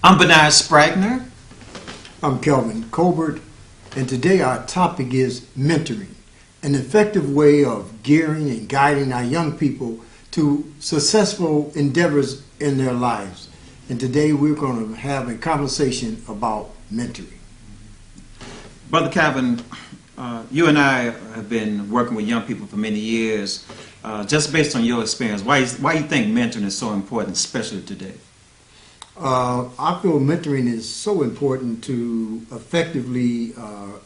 I'm Bernard Spragner. I'm Kelvin Colbert, and today our topic is mentoring, an effective way of gearing and guiding our young people to successful endeavors in their lives. And today we're going to have a conversation about mentoring. Brother Calvin, you and I have been working with young people for many years. Just based on your experience, why you think mentoring is so important, especially today? I feel mentoring is so important to effectively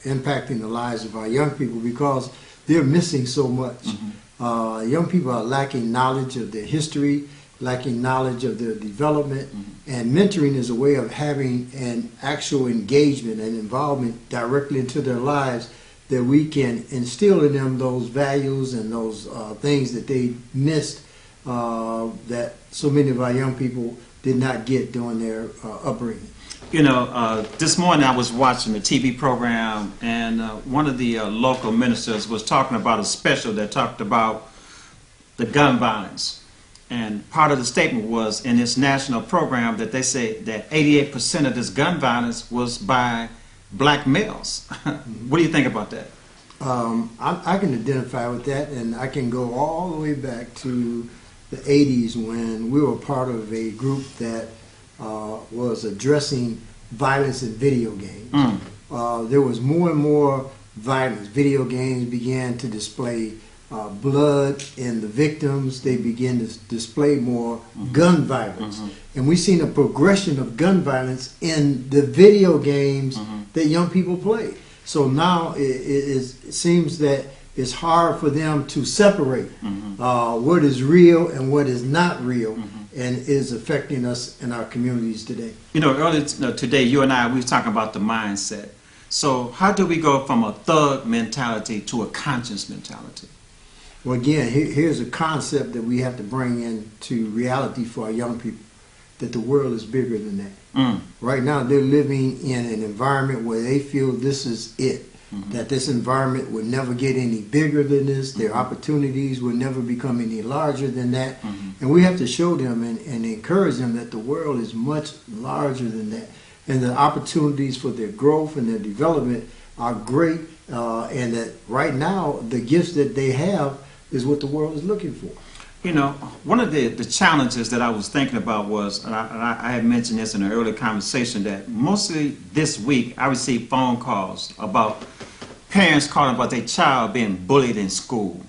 impacting the lives of our young people because they're missing so much. Young people are lacking knowledge of their history, lacking knowledge of their development, and mentoring is a way of having an actual engagement and involvement directly into their lives that we can instill in them those values and those things that they missed that so many of our young people did not get during their upbringing. You know, this morning I was watching a TV program, and one of the local ministers was talking about a special that talked about the gun violence. And part of the statement was in this national program that they say that 88% of this gun violence was by black males. What do you think about that? I can identify with that, and I can go all the way back to the 80s when we were part of a group that was addressing violence in video games. There was more and more violence. Video games began to display blood in the victims. They began to display more gun violence. And we've seen a progression of gun violence in the video games that young people play. So now it seems that it's hard for them to separate what is real and what is not real, and is affecting us in our communities today. You know, earlier today, you and we were talking about the mindset. So how do we go from a thug mentality to a conscious mentality? Well, again, here's a concept that we have to bring into reality for our young people, that the world is bigger than that. Right now, they're living in an environment where they feel this is it. That this environment will never get any bigger than this, their opportunities will never become any larger than that. And we have to show them and encourage them that the world is much larger than that. And the opportunities for their growth and their development are great, and that right now the gifts that they have is what the world is looking for. You know, one of the challenges that I was thinking about was, and I had mentioned this in an earlier conversation, that mostly this week I received phone calls about parents calling about their child being bullied in school.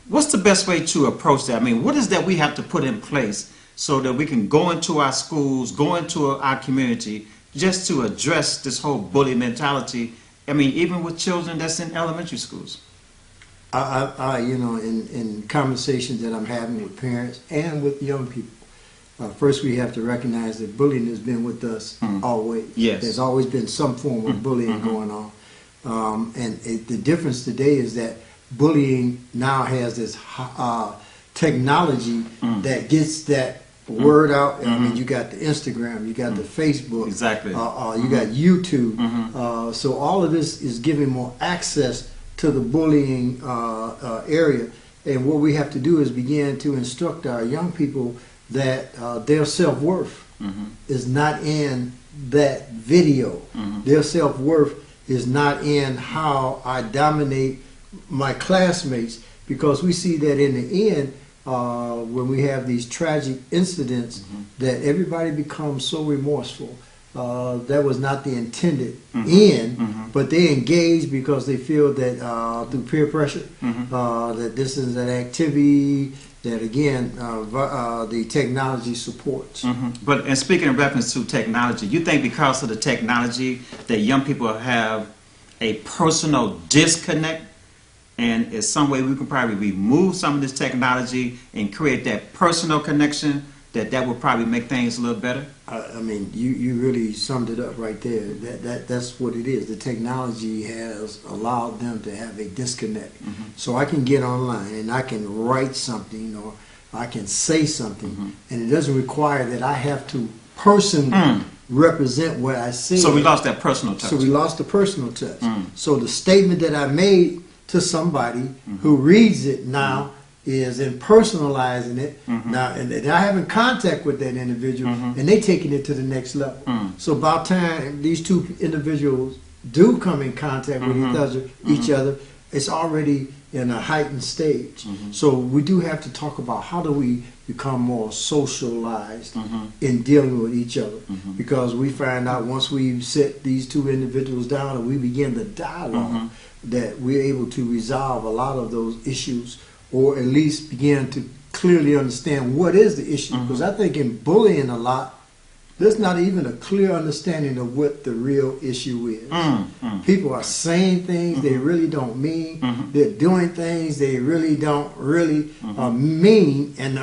What's the best way to approach that? I mean, what is that we have to put in place so that we can go into our schools, go into our community, just to address this whole bully mentality? I mean, even with children that's in elementary schools. You know, in conversations that I'm having with parents and with young people, first we have to recognize that bullying has been with us always. Yes. There's always been some form of bullying going on. The difference today is that bullying now has this technology that gets that word out. I mean, you got the Instagram, you got the Facebook, exactly. You got YouTube. So all of this is giving more access to the bullying area, and what we have to do is begin to instruct our young people that their self-worth is not in that video. Their self-worth is not in how I dominate my classmates, because we see that in the end when we have these tragic incidents that everybody becomes so remorseful. That was not the intended end, but they engage because they feel that through peer pressure, that this is an activity that, again, the technology supports. But and speaking in reference to technology, you think because of the technology that young people have a personal disconnect, and in some way we can probably remove some of this technology and create that personal connection, that will probably make things a little better? I mean, you really summed it up right there. That's what it is. The technology has allowed them to have a disconnect. So I can get online and I can write something, or I can say something, and it doesn't require that I have to personally represent what I say. So we lost that personal touch. So we lost the personal touch. So the statement that I made to somebody who reads it now is in personalizing it now, and I having contact with that individual, and they taking it to the next level. So about time these two individuals do come in contact with each other, it's already in a heightened stage. So we do have to talk about how do we become more socialized in dealing with each other, because we find out once we sit these two individuals down and we begin the dialogue that we're able to resolve a lot of those issues, or at least begin to clearly understand what is the issue. Because I think in bullying a lot, there's not even a clear understanding of what the real issue is. People are saying things they really don't mean. They're doing things they really don't really mean, and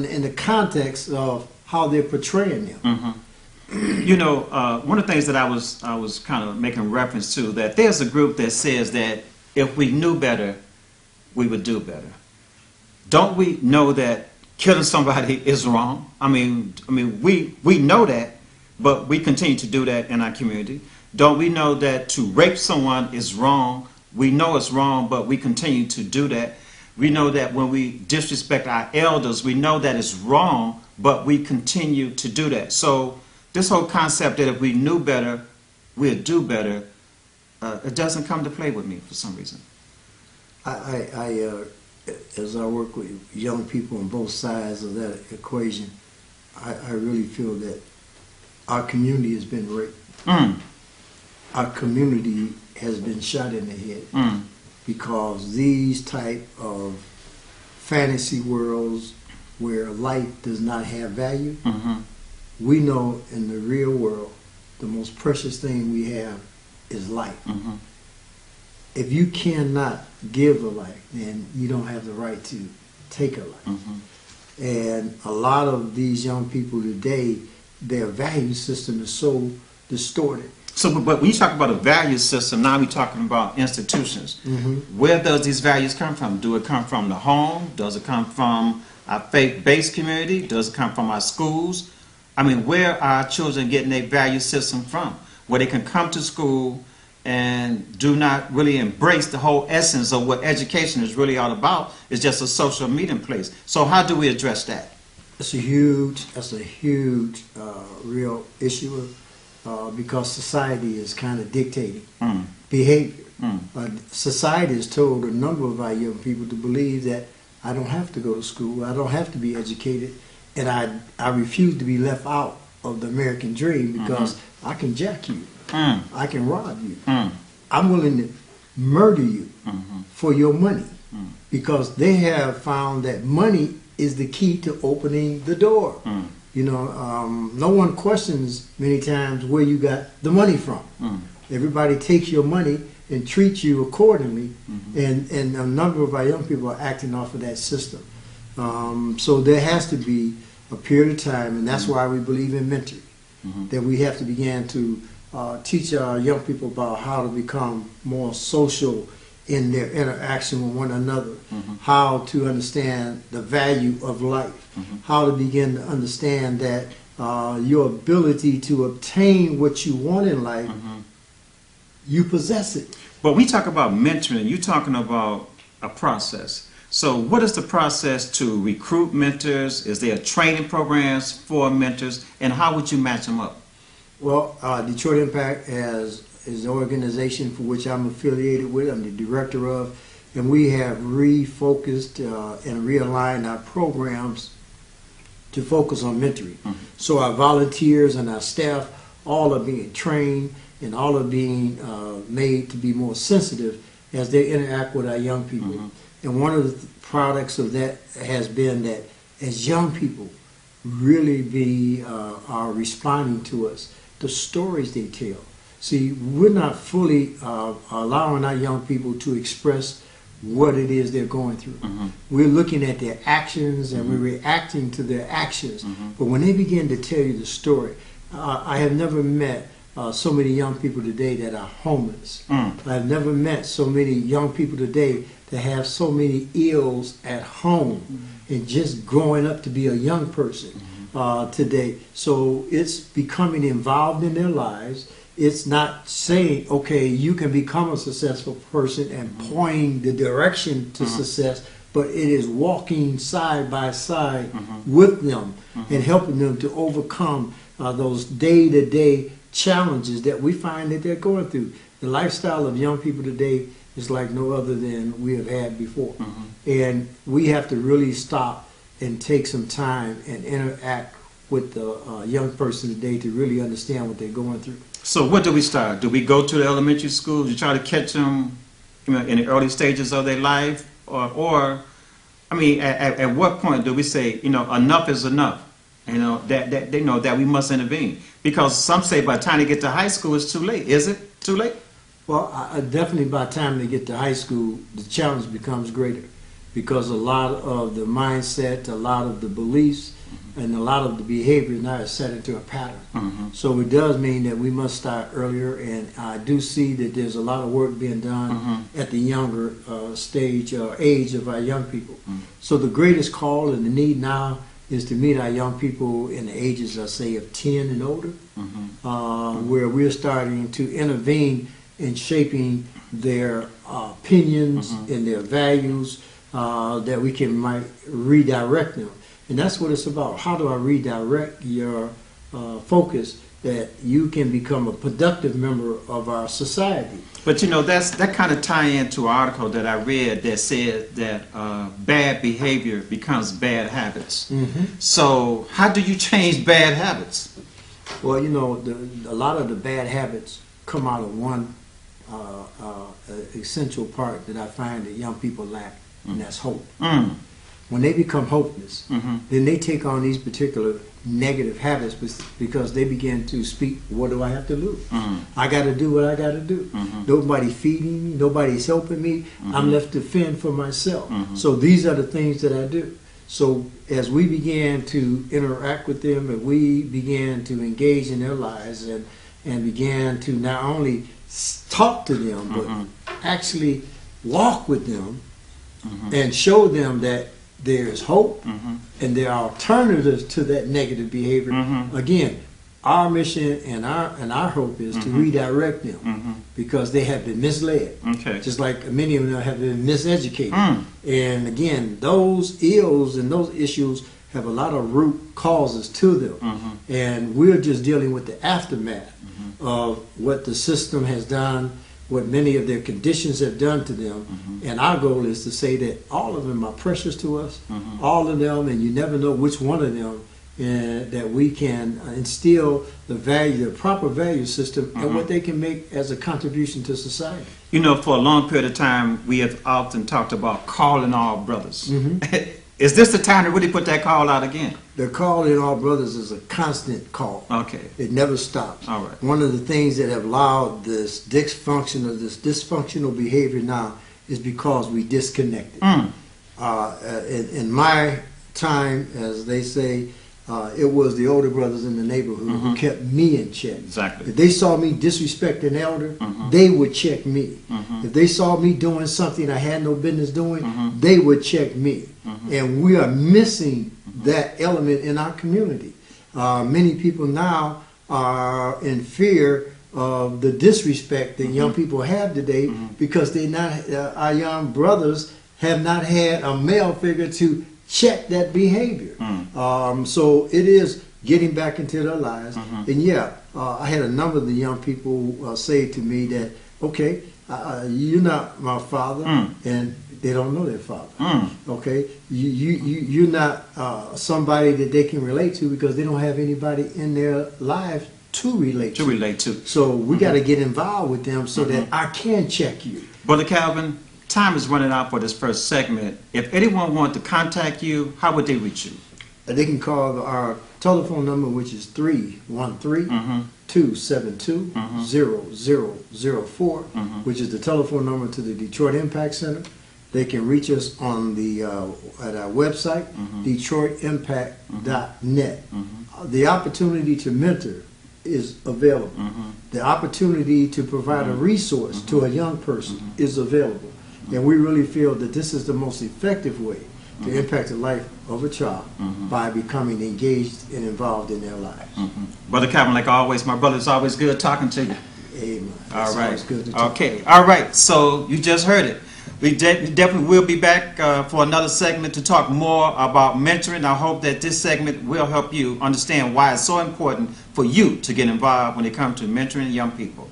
in the context of how they're portraying them. You know, one of the things that I was kind of making reference to, that there's a group that says that if we knew better, we would do better. Don't we know that killing somebody is wrong? I mean, we know that, but we continue to do that in our community. Don't we know that to rape someone is wrong? We know it's wrong, but we continue to do that. We know that when we disrespect our elders, we know that it's wrong, but we continue to do that. So this whole concept that if we knew better, we'd do better, it doesn't come to play with me for some reason. As I work with young people on both sides of that equation, I really feel that our community has been raped. Our community has been shot in the head because these type of fantasy worlds where life does not have value, we know in the real world the most precious thing we have is life. If you cannot give a life, then you don't have the right to take a life. And a lot of these young people today, their value system is so distorted. So, but when you talk about a value system, now we're talking about institutions. Where does these values come from? Do it come from the home? Does it come from our faith-based community? Does it come from our schools? I mean, where are our children getting their value system from? Where they can come to school and do not really embrace the whole essence of what education is really all about. It's just a social meeting place. So how do we address that? That's a huge real issue because society is kind of dictating behavior. Society has told a number of our young people to believe that I don't have to go to school, I don't have to be educated, and I refuse to be left out of the American dream because I can jack you. I can rob you. I'm willing to murder you for your money because they have found that money is the key to opening the door. You know, no one questions many times where you got the money from. Everybody takes your money and treats you accordingly, and a number of our young people are acting off of that system. So there has to be a period of time, and that's why we believe in mentoring, that we have to begin to teach our young people about how to become more social in their interaction with one another, how to understand the value of life, how to begin to understand that your ability to obtain what you want in life, you possess it. But we talk about mentoring, you're talking about a process. So what is the process to recruit mentors? Is there training programs for mentors? And how would you match them up? Well, Detroit Impact is the organization for which I'm affiliated with. I'm the director of, and we have refocused and realigned our programs to focus on mentoring. So our volunteers and our staff all are being trained and all are being made to be more sensitive as they interact with our young people. And one of the products of that has been that as young people really are responding to us, the stories they tell. See, we're not fully allowing our young people to express what it is they're going through. We're looking at their actions and we're reacting to their actions. But when they begin to tell you the story, I have never met so many young people today that are homeless. I've never met so many young people today that have so many ills at home and just growing up to be a young person today. So it's becoming involved in their lives. It's not saying, okay, you can become a successful person and pointing the direction to success, but it is walking side by side with them and helping them to overcome those day-to-day challenges that we find that they're going through. The lifestyle of young people today is like no other than we have had before. And we have to really stop and take some time and interact with the young person today to really understand what they're going through. So what do we start? Do we go to the elementary schools? You try to catch them, in the early stages of their life? Or I mean, at what point do we say, enough is enough? That they know that we must intervene. Because some say by the time they get to high school, it's too late. Is it too late? Well, definitely by the time they get to high school, the challenge becomes greater because a lot of the mindset, a lot of the beliefs, and a lot of the behavior now is set into a pattern. So it does mean that we must start earlier, and I do see that there's a lot of work being done at the younger stage or age of our young people. So the greatest call and the need now is to meet our young people in the ages, I say, of 10 and older, where we're starting to intervene in shaping their opinions and their values that we might redirect them. And that's what it's about. How do I redirect your focus that you can become a productive member of our society? But that kind of tie into an article that I read that said that bad behavior becomes bad habits. So how do you change bad habits? Well, a lot of the bad habits come out of one essential part that I find that young people lack, and that's hope. When they become hopeless, then they take on these particular negative habits because they begin to speak, what do I have to lose? I got to do what I got to do. Nobody feeding me, nobody's helping me. I'm left to fend for myself. So these are the things that I do. So as we began to interact with them and we began to engage in their lives and began to not only talk to them, but actually walk with them and show them that there is hope and there are alternatives to that negative behavior. Again, our mission and our hope is to redirect them because they have been misled. Just like many of them have been miseducated. And again, those ills and those issues have a lot of root causes to them. And we're just dealing with the aftermath of what the system has done, what many of their conditions have done to them. And our goal is to say that all of them are precious to us, all of them, and you never know which one of them that we can instill the value, the proper value system, and what they can make as a contribution to society. For a long period of time, we have often talked about calling all brothers. Is this the time to really put that call out again? The call in all brothers is a constant call. It never stops. All right. One of the things that have allowed this dysfunction or this dysfunctional behavior now is because we disconnected. In my time, as they say, it was the older brothers in the neighborhood who kept me in check. Exactly. If they saw me disrespect an elder, they would check me. If they saw me doing something I had no business doing, they would check me. And we are missing that element in our community. Many people now are in fear of the disrespect that young people have today because our young brothers have not had a male figure to check that behavior. So it is getting back into their lives. And yeah, I had a number of the young people say to me that, okay, you're not my father, and they don't know their father. Okay, you're not somebody that they can relate to because they don't have anybody in their lives to relate to. So we got to get involved with them so that I can check you. Brother Calvin, time is running out for this first segment. If anyone wanted to contact you, how would they reach you? They can call our telephone number, which is 313-272-0004, which is the telephone number to the Detroit Impact Center. They can reach us on at our website, detroitimpact.net. The opportunity to mentor is available. The opportunity to provide a resource to a young person is available. And we really feel that this is the most effective way to impact the life of a child by becoming engaged and involved in their lives. Brother Calvin, like always, my brother, it's always good talking to you. Amen. All right. Good to talk okay. All right. So you just heard it. We definitely will be back for another segment to talk more about mentoring. I hope that this segment will help you understand why it's so important for you to get involved when it comes to mentoring young people.